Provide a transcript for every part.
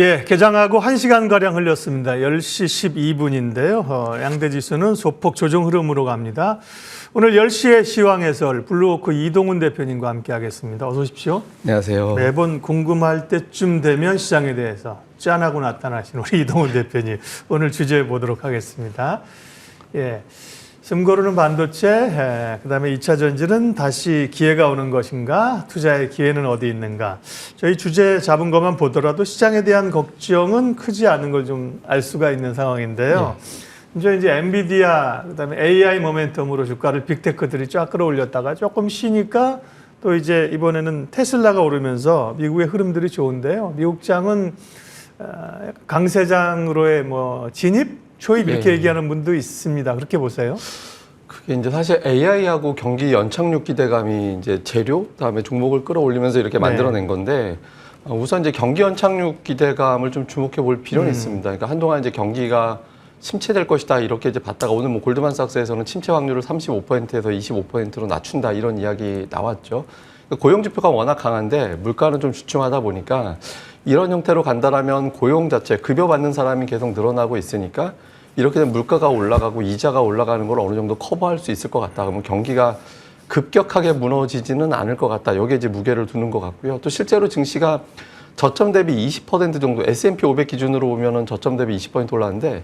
예, 개장하고 1시간가량 흘렸습니다. 10시 12분인데요. 양대지수는 소폭 조정 흐름으로 갑니다. 오늘 10시에 시황 해설 블루워크 이동훈 대표님과 함께하겠습니다. 어서 오십시오. 안녕하세요. 매번 궁금할 때쯤 되면 시장에 대해서 짠하고 나타나신 우리 이동훈 대표님 오늘 주제해 보도록 하겠습니다. 예. 슴 고르는 반도체, 그다음에 2차 전지는 다시 기회가 오는 것인가, 투자의 기회는 어디 있는가. 저희 주제 잡은 것만 보더라도 시장에 대한 걱정은 크지 않은 걸 좀 알 수가 있는 상황인데요. 이제 엔비디아, 그다음에 AI 모멘텀으로 주가를 빅테크들이 쫙 끌어올렸다가 조금 쉬니까 또 이제 이번에는 테슬라가 오르면서 미국의 흐름들이 좋은데요. 미국장은 강세장으로의 진입? 초입 이렇게 얘기하는 분도 있습니다. 그렇게 보세요? 그게 이제 사실 AI하고 경기 연착륙 기대감이 이제 재료, 그다음에 종목을 끌어올리면서 이렇게 만들어낸 건데 우선 이제 경기 연착륙 기대감을 좀 주목해 볼 필요는 있습니다. 그러니까 한동안 이제 경기가 침체될 것이다 이렇게 이제 봤다가 오늘 골드만삭스에서는 침체 확률을 35%에서 25%로 낮춘다 이런 이야기 나왔죠. 고용 지표가 워낙 강한데 물가는 좀 주춤하다 보니까 이런 형태로 간다라면 고용 자체, 급여 받는 사람이 계속 늘어나고 있으니까 이렇게 되면 물가가 올라가고 이자가 올라가는 걸 어느 정도 커버할 수 있을 것 같다. 그러면 경기가 급격하게 무너지지는 않을 것 같다. 여기에 이제 무게를 두는 것 같고요. 또 실제로 증시가 저점 대비 20% 정도, S&P 500 기준으로 보면은 저점 대비 20% 올랐는데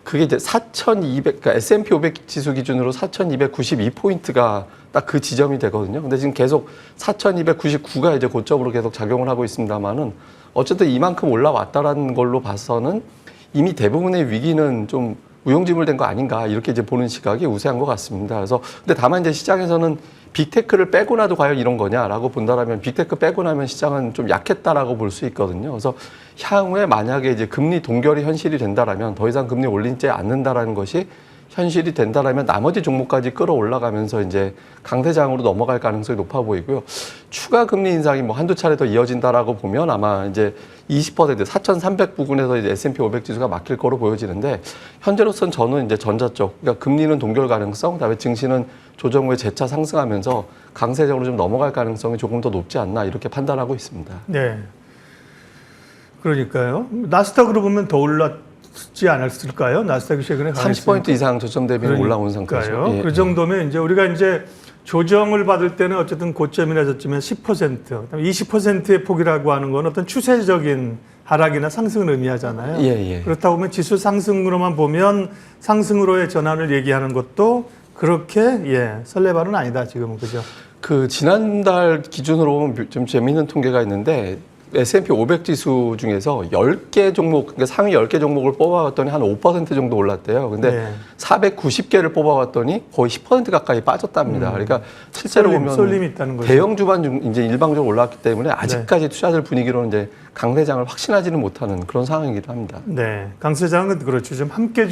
그게 이제 4,200, 그러니까 S&P 500 지수 기준으로 4,292포인트가 딱 그 지점이 되거든요. 근데 지금 계속 4,299가 이제 고점으로 계속 작용을 하고 있습니다만은 어쨌든 이만큼 올라왔다라는 걸로 봐서는 이미 대부분의 위기는 좀 무용지물된 거 아닌가 이렇게 이제 보는 시각이 우세한 것 같습니다. 그래서 근데 다만 이제 시장에서는 빅테크를 빼고 나도 과연 이런 거냐라고 본다라면 빅테크 빼고 나면 시장은 좀 약했다라고 볼 수 있거든요. 그래서 향후에 만약에 이제 금리 동결이 현실이 된다라면 더 이상 금리 올리지 않는다라는 것이 현실이 된다라면 나머지 종목까지 끌어올라가면서 이제 강세장으로 넘어갈 가능성이 높아 보이고요. 추가 금리 인상이 한두 차례 더 이어진다라고 보면 아마 이제 20% 4,300 부근에서 이제 S&P 500 지수가 막힐 거로 보여지는데 현재로서는 저는 이제 전자 쪽, 그러니까 금리는 동결 가능성, 그다음에 증시는 조정 후에 재차 상승하면서 강세장으로 좀 넘어갈 가능성이 조금 더 높지 않나 이렇게 판단하고 있습니다. 네. 그러니까요. 나스닥으로 보면 더 올랐지 않았을까요? 나스닥이 최근에 30포인트 이상 저점 대비는 올라온 상태죠. 예, 그 정도면 이제 우리가 이제 조정을 받을 때는 어쨌든 고점이나 저점에 10%, 20%의 폭이라고 하는 건 어떤 추세적인 하락이나 상승을 의미하잖아요. 예. 그렇다 보면 지수 상승으로만 보면 상승으로의 전환을 얘기하는 것도 그렇게 설레발은 아니다 지금은, 그죠? 그 지난달 기준으로 보면 좀 재미있는 통계가 있는데 S&P 500 지수 중에서 10개 종목, 그러니까 상위 10개 종목을 뽑아봤더니 한 5% 정도 올랐대요. 근데 490개를 뽑아봤더니 거의 10% 가까이 빠졌답니다. 그러니까 실제로 보면 쏠림이 있다는 거죠. 대형 주반 중 이제 일방적으로 올랐기 때문에 아직까지 투자들 분위기로는 이제 강세장을 확신하지는 못하는 그런 상황이기도 합니다. 네, 강세장은 그렇죠. 좀 함께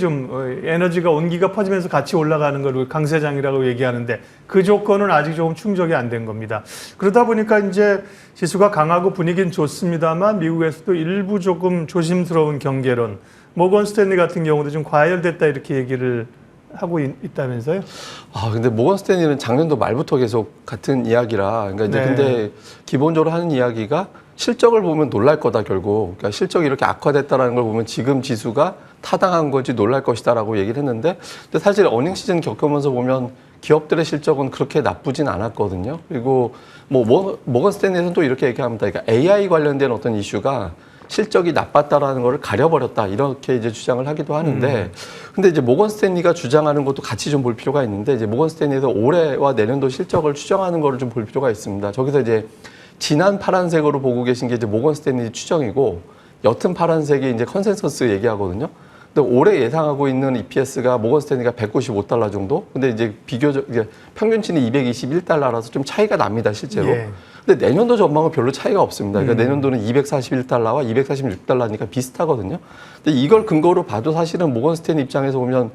에너지가 온기가 퍼지면서 같이 올라가는 걸 강세장이라고 얘기하는데 그 조건은 아직 조금 충족이 안 된 겁니다. 그러다 보니까 이제 지수가 강하고 분위기는 좋습니다만 미국에서도 일부 조금 조심스러운 경계론, 모건 스탠리 같은 경우도 좀 과열됐다 이렇게 얘기를 하고 있다면서요? 근데 모건 스탠리는 작년도 말부터 계속 같은 이야기라, 그러니까 이제 근데 기본적으로 하는 이야기가 실적을 보면 놀랄 거다 결국. 그러니까 실적이 이렇게 악화됐다라는 걸 보면 지금 지수가 타당한 건지 놀랄 것이다라고 얘기를 했는데, 근데 사실 어닝 시즌 겪으면서 보면 기업들의 실적은 그렇게 나쁘진 않았거든요. 그리고 모건 스탠리에서는 또 이렇게 얘기합니다. 그러니까 AI 관련된 어떤 이슈가 실적이 나빴다라는 거를 가려버렸다 이렇게 이제 주장을 하기도 하는데, 근데 이제 모건 스탠리가 주장하는 것도 같이 좀 볼 필요가 있는데, 이제 모건 스탠리에서 올해와 내년도 실적을 추정하는 거를 좀 볼 필요가 있습니다. 저기서 이제 진한 파란색으로 보고 계신 게 이제 모건 스탠리 추정이고, 옅은 파란색이 이제 컨센서스 얘기하거든요. 근데 올해 예상하고 있는 EPS가 모건 스탠리가 $195 정도. 근데 이제 비교적 이제 평균치는 $221라서 좀 차이가 납니다, 실제로. 근데 내년도 전망은 별로 차이가 없습니다. 그러니까 내년도는 $241와 $246니까 비슷하거든요. 근데 이걸 근거로 봐도 사실은 모건 스탠리 입장에서 보면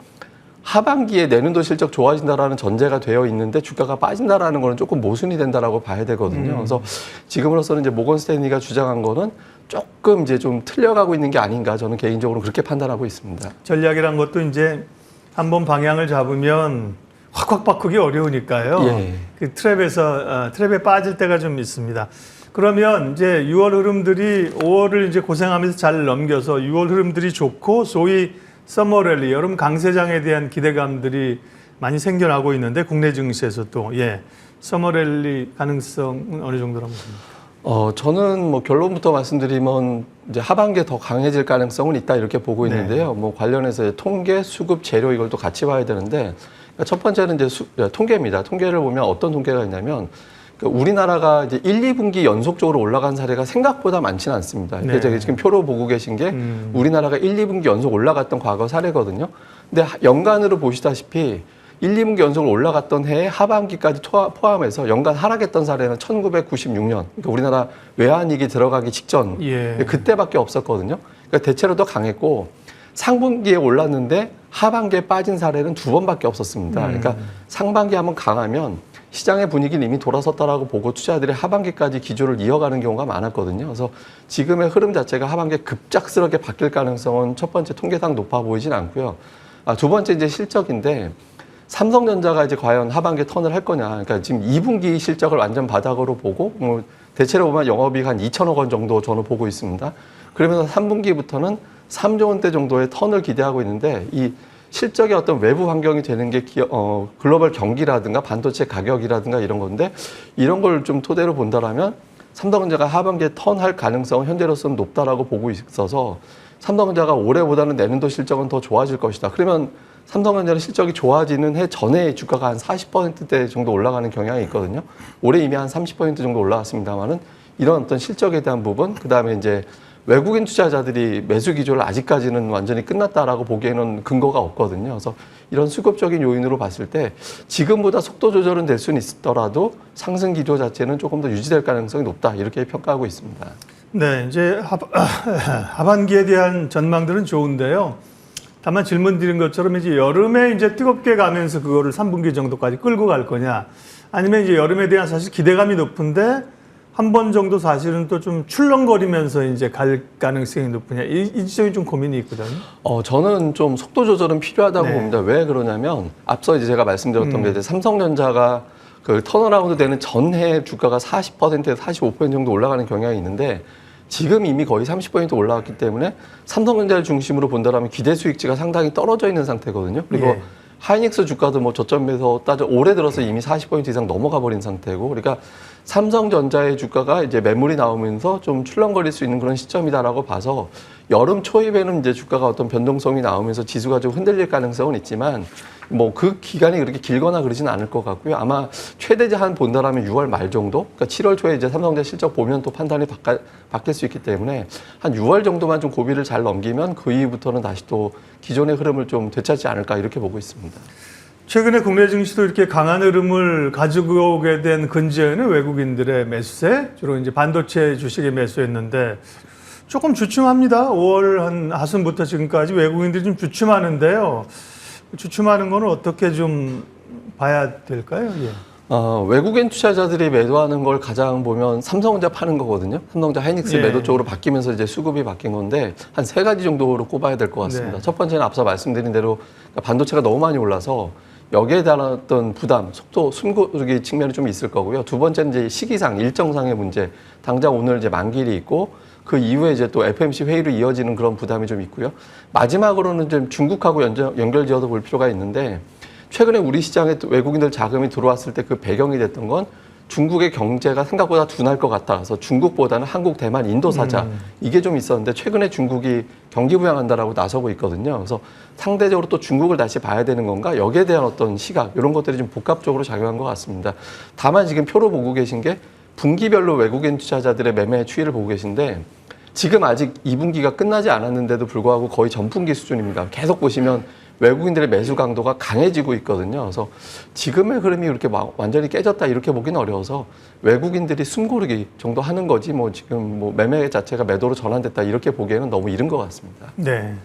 하반기에 내년도 실적 좋아진다라는 전제가 되어 있는데 주가가 빠진다라는 거는 조금 모순이 된다라고 봐야 되거든요. 그래서 지금으로서는 이제 모건 스탠리가 주장한 거는 조금 이제 좀 틀려가고 있는 게 아닌가, 저는 개인적으로 그렇게 판단하고 있습니다. 전략이란 것도 이제 한번 방향을 잡으면 확확 바꾸기 어려우니까요. 그 트랩에 빠질 때가 좀 있습니다. 그러면 이제 6월 흐름들이 5월을 이제 고생하면서 잘 넘겨서 6월 흐름들이 좋고 소위 서머랠리 여름 강세장에 대한 기대감들이 많이 생겨나고 있는데 국내 증시에서도 서머랠리 가능성 어느 정도라고 보십니까? 저는 뭐 결론부터 말씀드리면 이제 하반기에 더 강해질 가능성은 있다 이렇게 보고 있는데요. 뭐 관련해서 통계, 수급, 재료 이걸 또 같이 봐야 되는데 그러니까 첫 번째는 이제 통계입니다. 통계를 보면 어떤 통계가 있냐면 우리나라가 이제 1, 2분기 연속적으로 올라간 사례가 생각보다 많지는 않습니다. 네. 저기 지금 표로 보고 계신 게 우리나라가 1, 2분기 연속 올라갔던 과거 사례거든요. 근데 연간으로 보시다시피 1, 2분기 연속으로 올라갔던 해에 하반기까지 포함해서 연간 하락했던 사례는 1996년. 그러니까 우리나라 외환위기 들어가기 직전. 그때밖에 없었거든요. 그러니까 대체로 더 강했고 상분기에 올랐는데 하반기에 빠진 사례는 2번밖에 없었습니다. 그러니까 상반기 한번 강하면 시장의 분위기는 이미 돌아섰다라고 보고 투자들이 하반기까지 기조를 이어가는 경우가 많았거든요. 그래서 지금의 흐름 자체가 하반기에 급작스럽게 바뀔 가능성은 첫 번째 통계상 높아 보이진 않고요. 두 번째 이제 실적인데 삼성전자가 이제 과연 하반기에 턴을 할 거냐. 그러니까 지금 2분기 실적을 완전 바닥으로 보고 뭐 대체로 보면 영업이익 한 2천억 원 정도 저는 보고 있습니다. 그러면서 3분기부터는 3조 원대 정도의 턴을 기대하고 있는데 이 실적의 어떤 외부 환경이 되는 게 글로벌 경기라든가 반도체 가격이라든가 이런 건데 이런 걸 좀 토대로 본다라면 삼성전자가 하반기에 턴할 가능성은 현재로서는 높다라고 보고 있어서 삼성전자가 올해보다는 내년도 실적은 더 좋아질 것이다. 그러면 삼성전자의 실적이 좋아지는 해 전에 주가가 한 40%대 정도 올라가는 경향이 있거든요. 올해 이미 한 30% 정도 올라왔습니다만은 이런 어떤 실적에 대한 부분, 그 다음에 이제 외국인 투자자들이 매수 기조를 아직까지는 완전히 끝났다라고 보기에는 근거가 없거든요. 그래서 이런 수급적인 요인으로 봤을 때 지금보다 속도 조절은 될 수는 있더라도 상승 기조 자체는 조금 더 유지될 가능성이 높다 이렇게 평가하고 있습니다. 네, 이제 하반기에 대한 전망들은 좋은데요. 다만 질문 드린 것처럼 이제 여름에 이제 뜨겁게 가면서 그거를 3분기 정도까지 끌고 갈 거냐, 아니면 이제 여름에 대한 사실 기대감이 높은데 한 번 정도 사실은 또 좀 출렁거리면서 이제 갈 가능성이 높으냐, 이 지점이 좀 고민이 있거든요. 저는 좀 속도 조절은 필요하다고 봅니다. 왜 그러냐면 앞서 이제 제가 말씀드렸던 게 이제 삼성전자가 그 턴어라운드 되는 전해 주가가 40%에서 45% 정도 올라가는 경향이 있는데 지금 이미 거의 30% 올라왔기 때문에 삼성전자를 중심으로 본다면 기대 수익치가 상당히 떨어져 있는 상태거든요. 그리고 하이닉스 주가도 뭐 저점에서 따져 올해 들어서 이미 40% 이상 넘어가 버린 상태고, 그러니까 삼성전자의 주가가 이제 매물이 나오면서 좀 출렁거릴 수 있는 그런 시점이다라고 봐서 여름 초입에는 이제 주가가 어떤 변동성이 나오면서 지수가 좀 흔들릴 가능성은 있지만 뭐 그 기간이 그렇게 길거나 그러지는 않을 것 같고요. 아마 최대 제한 본다라면 6월 말 정도, 그러니까 7월 초에 이제 삼성전자 실적 보면 또 판단이 바뀔 수 있기 때문에 한 6월 정도만 좀 고비를 잘 넘기면 그 이후부터는 다시 또 기존의 흐름을 좀 되찾지 않을까 이렇게 보고 있습니다. 최근에 국내 증시도 이렇게 강한 흐름을 가지고 오게 된 근저에는 외국인들의 매수세, 주로 이제 반도체 주식에 매수했는데 조금 주춤합니다. 5월 한 하순부터 지금까지 외국인들이 좀 주춤하는데요. 주춤하는 거는 어떻게 좀 봐야 될까요? 외국인 투자자들이 매도하는 걸 가장 보면 삼성전자 파는 거거든요. 삼성전자 하이닉스 매도 쪽으로 바뀌면서 이제 수급이 바뀐 건데 한 3가지 정도로 꼽아야 될 것 같습니다. 첫 번째는 앞서 말씀드린 대로 반도체가 너무 많이 올라서 여기에 대한 어떤 부담, 속도, 숨고르기 측면이 좀 있을 거고요. 두 번째는 이제 시기상, 일정상의 문제. 당장 오늘 이제 만기일이 있고 그 이후에 이제 또 FMC 회의로 이어지는 그런 부담이 좀 있고요. 마지막으로는 좀 중국하고 연결지어서 볼 필요가 있는데 최근에 우리 시장에 외국인들 자금이 들어왔을 때 그 배경이 됐던 건 중국의 경제가 생각보다 둔할 것 같아서 중국보다는 한국, 대만, 인도 사자 이게 좀 있었는데 최근에 중국이 경기 부양한다라고 나서고 있거든요. 그래서 상대적으로 또 중국을 다시 봐야 되는 건가? 여기에 대한 어떤 시각 이런 것들이 좀 복합적으로 작용한 것 같습니다. 다만 지금 표로 보고 계신 게 분기별로 외국인 투자자들의 매매 추이를 보고 계신데 지금 아직 2분기가 끝나지 않았는데도 불구하고 거의 전분기 수준입니다. 계속 보시면 외국인들의 매수 강도가 강해지고 있거든요. 그래서 지금의 흐름이 그렇게 완전히 깨졌다 이렇게 보기는 어려워서 외국인들이 숨고르기 정도 하는 거지 뭐 지금 뭐 매매 자체가 매도로 전환됐다 이렇게 보기에는 너무 이른 것 같습니다. 네.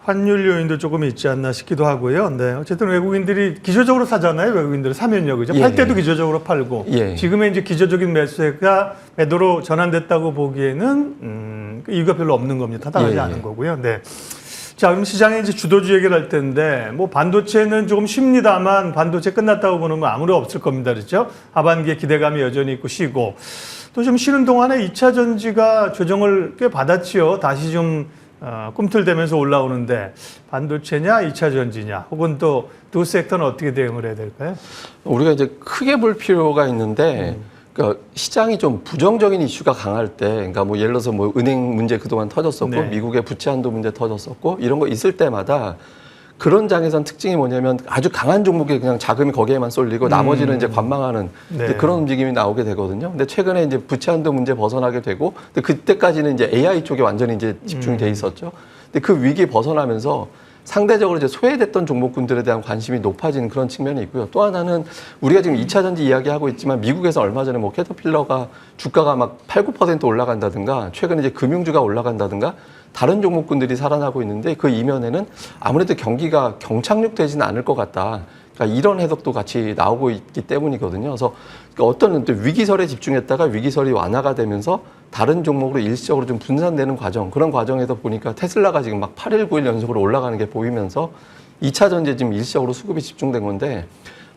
환율 요인도 조금 있지 않나 싶기도 하고요. 네. 어쨌든 외국인들이 기조적으로 사잖아요. 외국인들은 사면요. 그죠? 팔 때도 기조적으로 팔고. 지금의 이제 기조적인 매수가 매도로 전환됐다고 보기에는 이유가 별로 없는 겁니다. 타당하지 않은 거고요. 네. 자, 그럼 시장의 이제 주도주 얘기를 할 텐데, 뭐 반도체는 조금 쉽니다만 반도체 끝났다고 보는 건 아무도 없을 겁니다. 그렇죠? 하반기에 기대감이 여전히 있고 쉬고. 또 좀 쉬는 동안에 2차 전지가 조정을 꽤 받았지요. 다시 좀 꿈틀대면서 올라오는데 반도체냐 2차 전지냐 혹은 또 두 섹터는 어떻게 대응을 해야 될까요? 우리가 이제 크게 볼 필요가 있는데 그러니까 시장이 좀 부정적인 이슈가 강할 때, 그러니까 뭐 예를 들어서 뭐 은행 문제 그동안 터졌었고, 네. 미국의 부채 한도 문제 터졌었고, 이런 거 있을 때마다 그런 장에선 특징이 뭐냐면 아주 강한 종목에 그냥 자금이 거기에만 쏠리고 나머지는 이제 관망하는 네. 이제 그런 움직임이 나오게 되거든요. 근데 최근에 이제 부채 한도 문제 벗어나게 되고, 근데 그때까지는 이제 AI 쪽에 완전히 이제 집중이 돼 있었죠. 근데 그 위기 벗어나면서 상대적으로 이제 소외됐던 종목군들에 대한 관심이 높아지는 그런 측면이 있고요. 또 하나는 우리가 지금 2차 전지 이야기하고 있지만 미국에서 얼마 전에 뭐 캐터필러가 주가가 막 8, 9% 올라간다든가 최근에 이제 금융주가 올라간다든가 다른 종목군들이 살아나고 있는데 그 이면에는 아무래도 경기가 경착륙되지는 않을 것 같다. 그러니까 이런 해석도 같이 나오고 있기 때문이거든요. 그래서 어떤 위기설에 집중했다가 위기설이 완화가 되면서 다른 종목으로 일시적으로 좀 분산되는 과정, 그런 과정에서 보니까 테슬라가 지금 막 8일, 9일 연속으로 올라가는 게 보이면서 2차 전지에 지금 일시적으로 수급이 집중된 건데,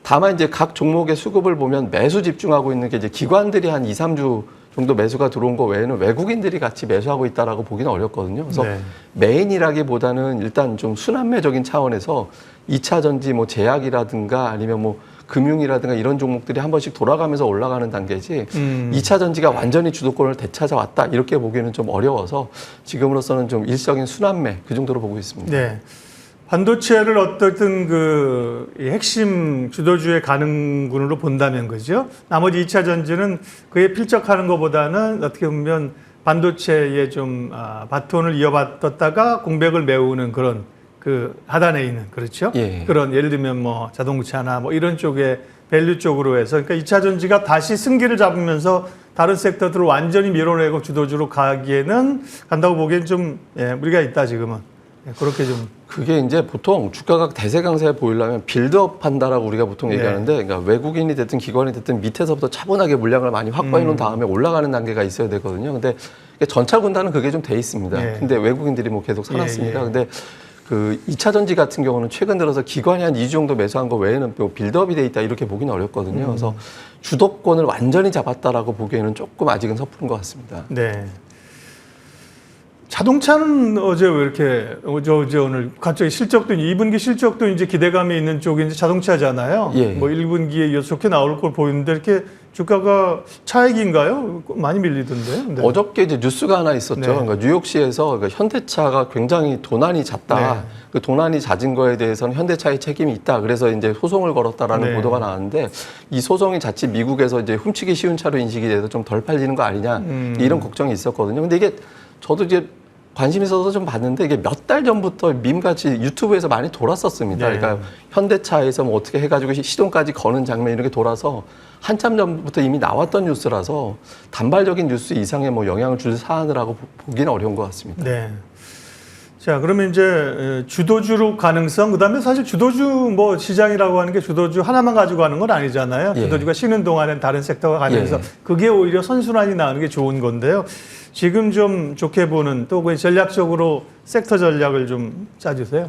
다만 이제 각 종목의 수급을 보면 매수 집중하고 있는 게 이제 기관들이 한 2, 3주 정도 매수가 들어온 거 외에는 외국인들이 같이 매수하고 있다라고 보기는 어렵거든요. 그래서 네. 메인이라기보다는 일단 좀 순환매적인 차원에서 2차 전지 뭐 제약이라든가 아니면 뭐 금융이라든가 이런 종목들이 한 번씩 돌아가면서 올라가는 단계지 2차 전지가 완전히 주도권을 되찾아왔다 이렇게 보기는 좀 어려워서 지금으로서는 좀 일시적인 순환매 그 정도로 보고 있습니다. 네. 반도체를 어떻든 이 핵심 주도주의 가능군으로 본다면 그죠? 나머지 2차 전지는 그에 필적하는 것보다는 어떻게 보면 반도체에 좀 바톤을 이어받았다가 공백을 메우는 그런 그 하단에 있는 그렇죠? 예. 그런 예를 들면 뭐 자동차나 뭐 이런 쪽에 밸류 쪽으로 해서 그러니까 2차 전지가 다시 승기를 잡으면서 다른 섹터들을 완전히 밀어내고 주도주로 가기에는 간다고 보기엔 좀 무리가 있다 지금은. 그렇게 좀. 그게 이제 보통 주가가 대세 강세에 보이려면 빌드업 한다라고 우리가 보통 네. 얘기하는데, 그러니까 외국인이 됐든 기관이 됐든 밑에서부터 차분하게 물량을 많이 확보해 놓은 다음에 올라가는 단계가 있어야 되거든요. 근데 전차 군단은 그게 좀 돼 있습니다. 네. 근데 외국인들이 뭐 계속 사놨습니다. 예. 근데 그 2차 전지 같은 경우는 최근 들어서 기관이 한 2주 정도 매수한 거 외에는 뭐 빌드업이 돼 있다 이렇게 보기는 어렵거든요. 그래서 주도권을 완전히 잡았다라고 보기에는 조금 아직은 섣부른 것 같습니다. 네. 자동차는 어제 왜 이렇게 어제 오늘 갑자기 실적도 2분기 실적도 이제 기대감이 있는 쪽이 이제 자동차잖아요. 예. 뭐 1분기에 좋게 나올 걸 보이는데 이렇게 주가가 차익인가요? 많이 밀리던데요. 네. 어저께 이제 뉴스가 하나 있었죠. 네. 그러니까 뉴욕시에서 그러니까 현대차가 굉장히 도난이 잦다. 네. 그 도난이 잦은 거에 대해서는 현대차의 책임이 있다. 그래서 이제 소송을 걸었다라는 네. 보도가 나왔는데 이 소송이 자칫 미국에서 이제 훔치기 쉬운 차로 인식이 돼서 좀 덜 팔리는 거 아니냐 이런 걱정이 있었거든요. 근데 이게 저도 이제 관심 있어서 좀 봤는데 이게 몇 달 전부터 밈같이 유튜브에서 많이 돌았었습니다. 네. 그러니까 현대차에서 뭐 어떻게 해가지고 시동까지 거는 장면 이렇게 돌아서 한참 전부터 이미 나왔던 뉴스라서 단발적인 뉴스 이상의 뭐 영향을 줄 사안이라고 보기는 어려운 것 같습니다. 네. 자, 그러면 이제 주도주로 가능성, 그다음에 사실 주도주 뭐 시장이라고 하는 게 주도주 하나만 가지고 가는 건 아니잖아요. 예. 주도주가 쉬는 동안엔 다른 섹터가 가면서 예. 그게 오히려 선순환이 나오는 게 좋은 건데요. 지금 좀 좋게 보는 또 그 전략적으로 섹터 전략을 좀 짜주세요.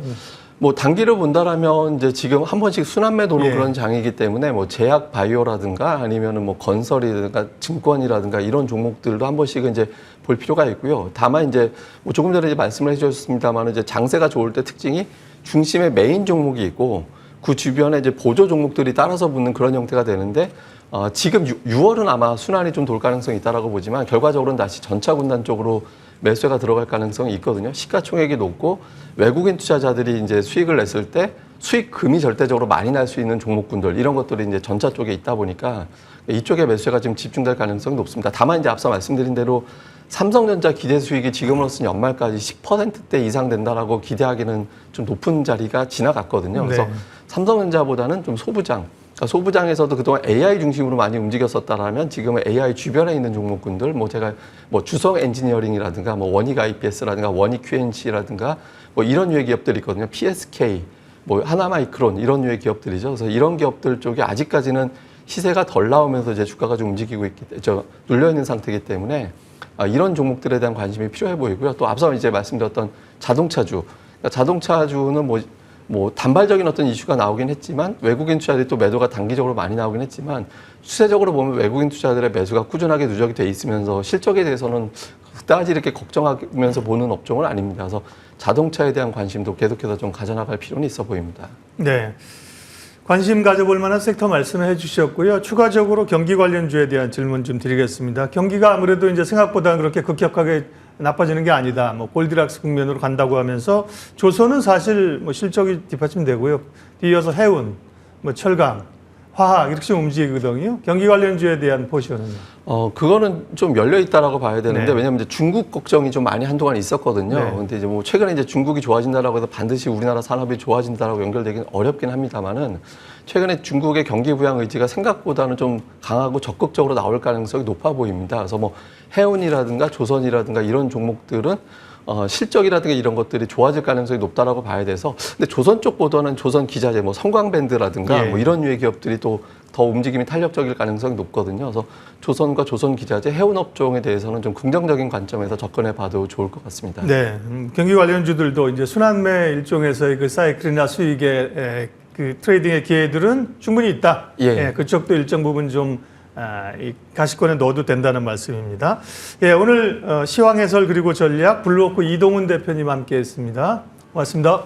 뭐 단기로 본다라면 이제 지금 한 번씩 순환매 도는 예. 그런 장이기 때문에 뭐 제약 바이오라든가 아니면은 뭐 건설이라든가 증권이라든가 이런 종목들도 한 번씩은 이제 볼 필요가 있고요. 다만 이제 뭐 조금 전에 이제 말씀을 해주셨습니다만 이제 장세가 좋을 때 특징이 중심에 메인 종목이 있고 그 주변에 이제 보조 종목들이 따라서 붙는 그런 형태가 되는데 지금 6월은 아마 순환이 좀 돌 가능성이 있다라고 보지만 결과적으로는 다시 전차 군단 쪽으로 매수가 들어갈 가능성이 있거든요. 시가총액이 높고 외국인 투자자들이 이제 수익을 냈을 때 수익금이 절대적으로 많이 날 수 있는 종목군들 이런 것들이 이제 전차 쪽에 있다 보니까 이쪽에 매수가 지금 집중될 가능성이 높습니다. 다만 이제 앞서 말씀드린 대로 삼성전자 기대 수익이 지금으로서는 연말까지 10%대 이상 된다라고 기대하기는 좀 높은 자리가 지나갔거든요. 그래서 네. 삼성전자보다는 좀 소부장, 그러니까 소부장에서도 그동안 AI 중심으로 많이 움직였었다라면 지금은 AI 주변에 있는 종목군들, 뭐 제가 뭐 주성 엔지니어링이라든가 뭐 원익 IPS라든가 원익 QNC라든가 뭐 이런 류의 기업들이 있거든요. PSK, 뭐 하나마이크론 이런 류의 기업들이죠. 그래서 이런 기업들 쪽에 아직까지는 시세가 덜 나오면서 이제 주가가 좀 움직이고 눌려 있는 상태이기 때문에 이런 종목들에 대한 관심이 필요해 보이고요. 또 앞서 이제 말씀드렸던 자동차주, 그러니까 자동차주는 뭐 단발적인 어떤 이슈가 나오긴 했지만 외국인 투자들이 또 매도가 단기적으로 많이 나오긴 했지만 추세적으로 보면 외국인 투자들의 매수가 꾸준하게 누적이 돼 있으면서 실적에 대해서는 그다지 이렇게 걱정하면서 보는 업종은 아닙니다. 그래서 자동차에 대한 관심도 계속해서 좀 가져나갈 필요는 있어 보입니다. 네. 관심 가져볼 만한 섹터 말씀해 주셨고요. 추가적으로 경기 관련주에 대한 질문 좀 드리겠습니다. 경기가 아무래도 이제 생각보다 그렇게 급격하게 나빠지는 게 아니다. 뭐 골디락스 국면으로 간다고 하면서 조선은 사실 뭐 실적이 뒷받침되고요. 뒤이어서 해운, 뭐 철강, 화학 이렇게 좀 움직이거든요. 경기 관련주에 대한 포지션은요. 그거는 좀 열려 있다라고 봐야 되는데 네. 왜냐하면 이제 중국 걱정이 좀 많이 한동안 있었거든요. 네. 근데 이제 뭐 최근에 이제 중국이 좋아진다라고 해서 반드시 우리나라 산업이 좋아진다라고 연결되기는 어렵긴 합니다만은 최근에 중국의 경기 부양 의지가 생각보다는 좀 강하고 적극적으로 나올 가능성이 높아 보입니다. 그래서 뭐 해운이라든가 조선이라든가 이런 종목들은 실적이라든가 이런 것들이 좋아질 가능성이 높다라고 봐야 돼서 근데 조선 쪽보다는 조선 기자재 뭐 성광밴드라든가 예. 뭐 이런 유해 기업들이 또 더 움직임이 탄력적일 가능성이 높거든요. 그래서 조선과 조선 기자재 해운 업종에 대해서는 좀 긍정적인 관점에서 접근해 봐도 좋을 것 같습니다. 네. 경기 관련주들도 이제 순환매 일종에서의 그 사이클이나 수익의 그 트레이딩의 기회들은 충분히 있다. 예. 그쪽도 일정 부분 좀 이 가시권에 넣어도 된다는 말씀입니다. 예, 오늘 시황 해설 그리고 전략 블루워크 이동훈 대표님 함께했습니다. 고맙습니다.